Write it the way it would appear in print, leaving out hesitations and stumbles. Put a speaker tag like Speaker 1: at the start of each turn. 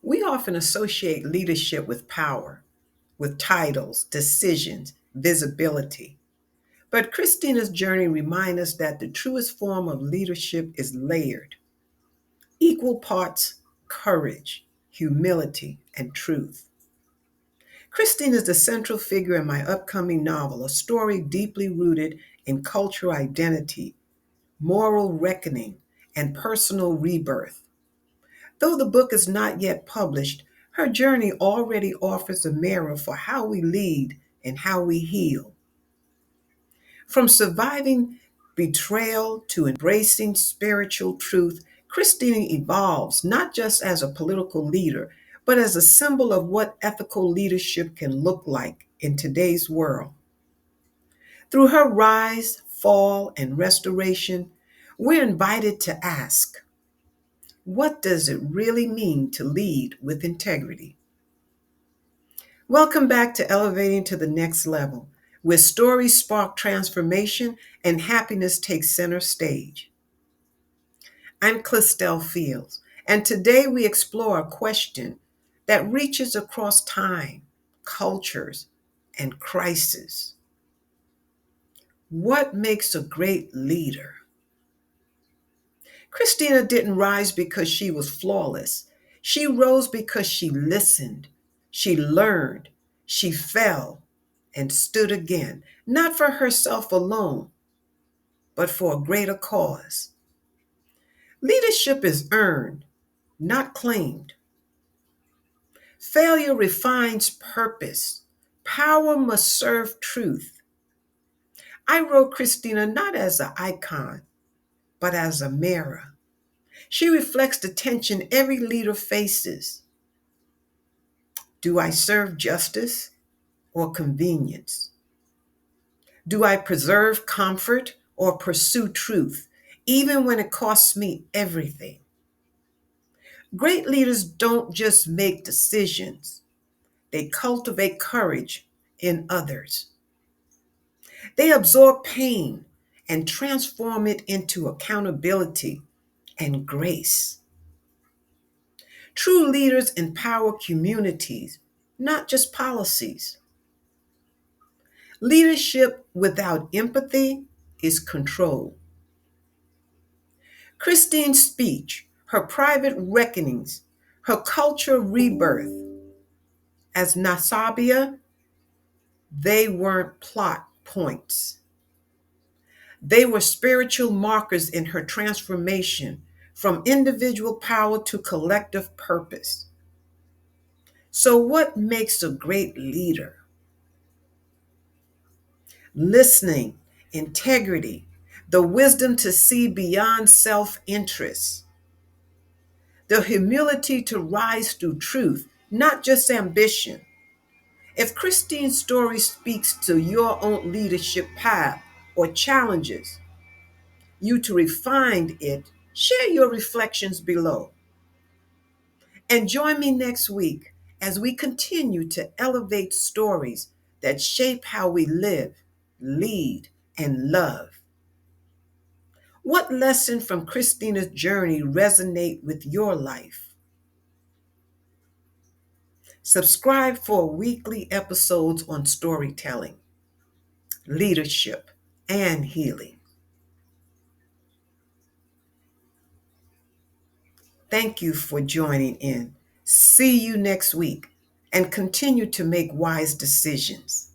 Speaker 1: We often associate leadership with power, with titles, decisions, visibility. But Christina's journey reminds us that the truest form of leadership is layered, equal parts courage, humility, and truth. Christine is the central figure in my upcoming novel, a story deeply rooted in cultural identity, moral reckoning, and personal rebirth. Though the book is not yet published, her journey already offers a mirror for how we lead and how we heal. From surviving betrayal to embracing spiritual truth, Christina evolves not just as a political leader, but as a symbol of what ethical leadership can look like in today's world. Through her rise, fall, and restoration, we're invited to ask, what does it really mean to lead with integrity? Welcome back to Elevating to the Next Level, where stories spark transformation and happiness takes center stage. I'm Clistel Fields, and today we explore a question that reaches across time, cultures, and crisis. What makes a great leader? Christina didn't rise because she was flawless. She rose because she listened, she learned, she fell, and stood again, not for herself alone, but for a greater cause. Leadership is earned, not claimed. Failure refines purpose. Power must serve truth. I wrote Christina not as an icon, but as a mirror. She reflects the tension every leader faces. Do I serve justice or convenience? Do I preserve comfort or pursue truth, even when it costs me everything? Great leaders don't just make decisions, they cultivate courage in others. They absorb pain and transform it into accountability and grace. True leaders empower communities, not just policies. Leadership without empathy is control. Christine's speech, her private reckonings, her culture rebirth as Nasabia, they weren't plot points. They were spiritual markers in her transformation from individual power to collective purpose. So, what makes a great leader? Listening, integrity, the wisdom to see beyond self interest, the humility to rise through truth, not just ambition. If Christine's story speaks to your own leadership path or challenges you to refine it, share your reflections below. And join me next week as we continue to elevate stories that shape how we live, lead, and love. What lesson from Christina's journey resonate with your life? Subscribe for weekly episodes on storytelling, leadership, and healing. Thank you for joining in. See you next week and continue to make wise decisions.